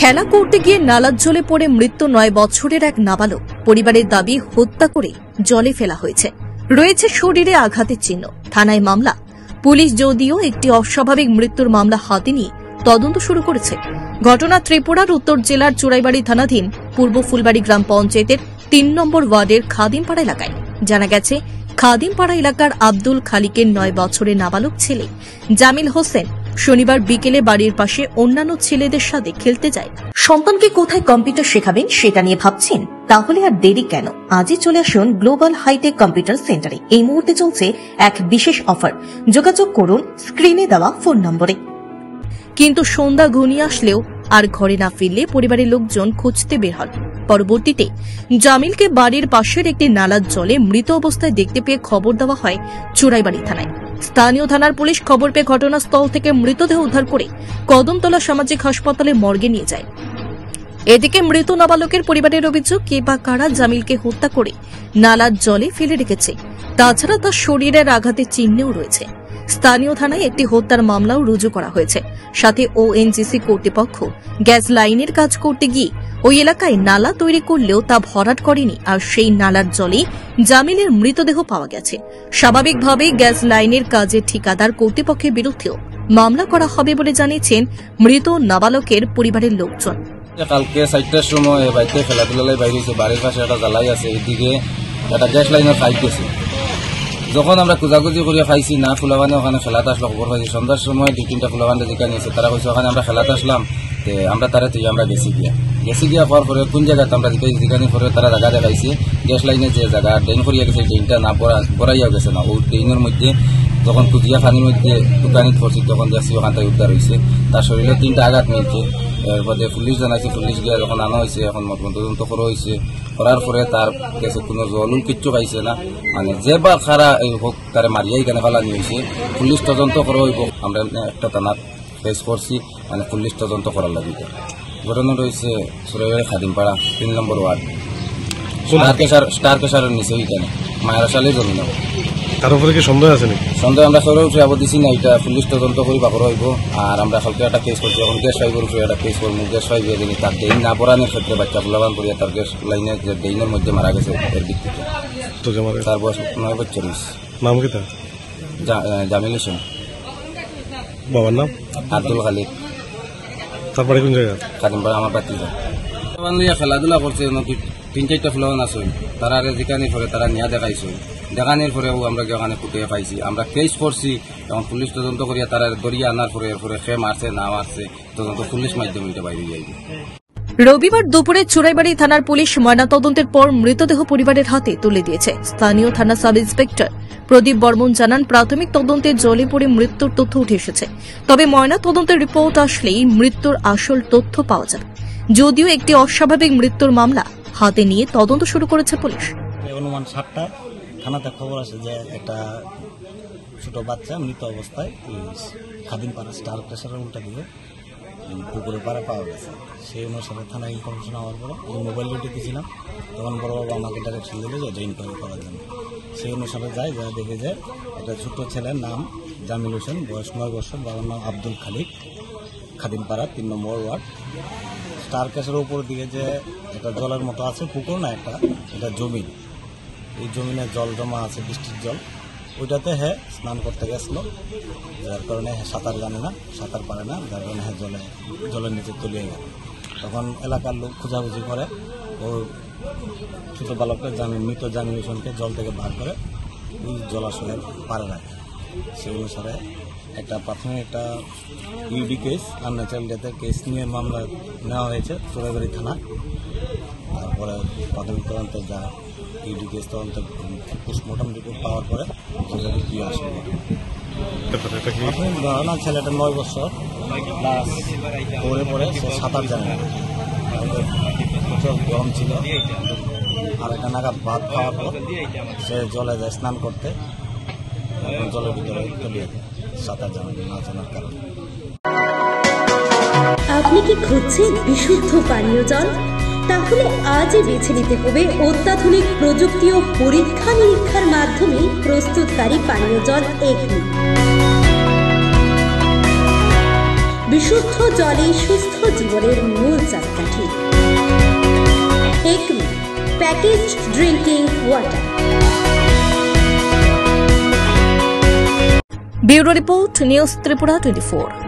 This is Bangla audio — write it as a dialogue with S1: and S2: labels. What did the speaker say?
S1: খেলা করতে গিয়ে নালার জলে পড়ে মৃত্যু 9 বছরের এক নাবালক। পরিবারের দাবি হত্যা করে জলে ফেলা হয়েছে। রয়েছে শরীরে আঘাতের চিহ্ন। থানায় মামলা। পুলিশ যদিও একটি অস্বাভাবিক মৃত্যুর মামলা হাতে নিয়ে তদন্ত শুরু করেছে। ঘটনা ত্রিপুরার উত্তর জেলার চুরাইবাড়ি থানাধীন পূর্ব ফুলবাড়ি গ্রাম পঞ্চায়েতের 3 নম্বর ওয়ার্ডের খাদিমপাড়া এলাকায়। জানা গেছে, খাদিমপাড়া এলাকার আব্দুল খালিকের 9 বছরের নাবালক ছেলে জামিল হোসেন শনিবার বিকেলে বাড়ির পাশে অন্যান্য ছেলেদের সাথে খেলতে যায়। সন্তানকে কোথায় কম্পিউটার শেখাবেন সেটা নিয়ে ভাবছেন? তাহলে আর দেরি কেন? আজই চলে আসুন গ্লোবাল হাইটেক কম্পিউটার সেন্টারে। এই মুহূর্তে চলছে এক বিশেষ অফার। যোগাযোগ করুন স্ক্রিনে দেওয়া ফোন নম্বরে। কিন্তু সন্ধ্যা ঘনিয়ে আসলেও আর ঘরে না ফিরলে পরিবারের লোকজন খুঁজতে বের হন। পরবর্তীতে জামিলকে বাড়ির পাশের একটি নালার জলে মৃত অবস্থায় দেখতে পেয়ে খবর দেওয়া হয় চুরাইবাড়ি থানায়। স্থানীয় থানার পুলিশ খবর পেয়ে ঘটনাস্থল থেকে মৃতদেহ উদ্ধার করে কদমতলা সামাজিক হাসপাতালে মর্গে নিয়ে যায়। এদিকে মৃত নাবালকের পরিবারের অভিযোগ, কে বা কারা জামিলকে হত্যা করে নালার জলে ফেলে রেখেছে। তাছাড়া তার শরীরের আঘাতের চিহ্নও রয়েছে। স্থানীয় থানায় একটি হত্যার মামলাও রুজু করা হয়েছে। সাথে ওএনজিসি কর্তৃপক্ষ গ্যাস লাইনের কাজ করতে গিয়ে ওই এলাকায় নালা তৈরি করলেও তা ভরাট করেনি, আর সেই নালার জলে জামিলের মৃতদেহ পাওয়া গেছে। স্বাভাবিকভাবেই গ্যাস লাইনের কাজের ঠিকাদার কর্তৃপক্ষের বিরুদ্ধেও মামলা করা হবে বলে জানিয়েছেন মৃত নাবালকের পরিবারের লোকজন।
S2: কালকে 4টার সময় বাড়িতে খেলাধুলায় বাইরে হয়েছে, বাড়ির পাশে একটা জ্বালাই আছে, এইদিকে একটা গ্যাস লাইনের পাইপ গেছে। যখন আমরা খোঁজাখুঁজি করিয়া পাইছি না, ফুলাবানে ওখানে খেলাতে আসলো, খবর পাইছি সন্ধ্যার সময় 2-3টা ফুলাবানে যেখানে নিয়েছে তারা কইছে ওখানে আমরা খেলাতে আসলাম, আমরা তারা তুই আমরা গেছি গিয়া পাওয়ার পরে কোন জায়গাতে আমরা যেখানে পরে তারা জায়গা দেখাইছে গ্যাস লাইনের যে জায়গা ড্রেন করিয়া গেছে, ড্রেনটা না বড়াইয়া গেছে না, ওই ড্রেনের মধ্যে যখন খুঁজিয়া পানির মধ্যে দোকানিত পড়ছি তখন দেখছি ওখান থেকে উদ্ধার হয়েছে। তার শরীরে 3টা আঘাত মিলছে। এরপরে পুলিশ জানাইছে, পুলিশ গিয়া যখন আনা হয়েছে এখন তদন্ত করা হয়েছে। করার পরে তার কাছে কোনো জলুল কিচ্ছু পাইছে না, মানে যে বা খারা এই হোক তারে মারিয়াই কেন ফালানি হয়েছে। পুলিশ তদন্ত করা হইব। আমরা একটা থানার কেস করছি, মানে পুলিশ তদন্ত করার লাগবে। ঘটনা রয়েছে চুরাইবাড়ি খাদিমপাড়া 3 নম্বর ওয়ার্ড, স্টার কেশারের নিচে ওইখানে মায়ের সালে জমি নেব।
S3: তার উপরে কি সন্দেহ আছে নাকি?
S2: সন্দেহ আমরা সরেও আবার দিছি না, এটা পুলিশ তদন্ত করি বাকর হইব। আর আমরা কালকে একটা কেস করছি, এখন গ্যাস ফাইবের উপরে একটা কেস করবো। গ্যাস ফাইভ যিনি তার ডেইন না পড়ানোর ক্ষেত্রে বাচ্চা ফুলাবান করিয়া তার গ্যাস লাইনের যে ডেইনের মধ্যে মারা গেছে এর দিক থেকে। তার বয়স 9 বছর।
S3: নাম কি তার?
S2: জামিল হোসেন।
S3: বাবার নাম?
S2: আব্দুল খালিক।
S3: তারপরে কোন জায়গা?
S2: খাদিমপাড়া আমার বাতি যায়। খেলাধুলা করছে, 3-4টা ফুলাবান আছে, তারা যেখানে পরে তারা নিয়ে দেখাইছে। দেখানোর পরেও আমরা ওখানে ফুটিয়ে পাইছি, আমরা কেস করছি। তখন পুলিশ তদন্ত করিয়া তারা দরিয়া আনার পরে সে মারছে না মারছে তদন্ত পুলিশ মাধ্যমে এটা বাইরে যাইবে।
S1: রবিবার দুপুরে চুরাইবাড়ি থানার পুলিশ ময়নাতদন্তের পর মৃতদেহ পরিবারের হাতে তুলে দিয়েছে। স্থানীয় থানা সাব ইন্সপেক্টর প্রদীপ বর্মন জানান, প্রাথমিক তদন্তে জলে পড়ে মৃত্যুর তথ্য উঠে এসেছে। তবে ময়নাতদন্তের রিপোর্ট আসলেই মৃত্যুর আসল তথ্য পাওয়া যাবে। যদিও একটি অস্বাভাবিক মৃত্যুর মামলা হাতে নিয়ে তদন্ত শুরু করেছে পুলিশ।
S4: অনুমান 7টা থানাতে খবর আছে যে একটা ছোট বাচ্চা মৃত অবস্থায় খাদিমপাড়া স্টার প্রেসারের উল্টা দিয়ে পুকুরের পাড়া পাওয়া গেছে। সেই অনুসারে থানায় ইনফরমেশন হওয়ার পরে মোবাইল দিতেছিলাম, তখন বড়বাবু আমাকে ডাইরেকশন দিল যে ইনকোয়ারি করার জন্য। সেই অনুসারে যাই, যা দেখে যে একটা ছোট্ট ছেলের নাম জামিল হোসেন, বয়স 9 বছর, বাবার নাম আব্দুল খালিক, খাদিমপাড়া 3 নম্বর ওয়ার্ড। স্টার ক্যাশের উপর দিকে যে একটা জলের মতো আছে, পুকুর না একটা, এটা জমিন। এই জমিনে জল জমা আছে, বৃষ্টির জল, ওইটাতে হ্যাঁ স্নান করতে গেছিল, যার কারণে হ্যাঁ সাঁতার জানে না, সাঁতার পারে না, যার কারণে হ্যাঁ জলের নিচে তলিয়ে গেল। তখন এলাকার লোক খোঁজাখুঁজি করে ও ছোট বালককে মৃত জামিল হোসেনকে জল থেকে বার করে ওই জলাশয়ের পারে রাখে। সেই অনুসারে একটা প্রাথমিক একটা ইউডি কেস, আনন্যাচারাল ডেথের কেস নিয়ে মামলা নেওয়া হয়েছে চুরাইবাড়ি থানা। তারপরে প্রাথমিক তদন্তে যা ইউডি কেস তদন্ত পোস্টমর্টম রিপোর্ট পাওয়ার পরে কি আসবে। প্রাথমিক ধারণা ছেলেটা 9 বছর, ক্লাস 4-এ পড়ে, সে সাঁতার জানে না, প্রচুর গরম ছিল। আর একটা নাগাদ ভাত খাওয়ার পর সে জলে যায় স্নান করতে, জলের ভিতরে তলিয়ে যায় সাঁতার না জানার কারণে।
S5: আপনি কি খুঁজছেন বিশুদ্ধ পানীয় জল? তাহলে আজই বেছে নিতে হবে অত্যাধুনিক প্রযুক্তি ও পরীক্ষা নিরীক্ষার মাধ্যমে প্রস্তুতকারী পানীয় জল এগনি। বিশুদ্ধ জলে সুস্থ জীবনের মূল চাবিকাঠি। Acme package drinking water.
S1: Bureau report, news Tripura 24।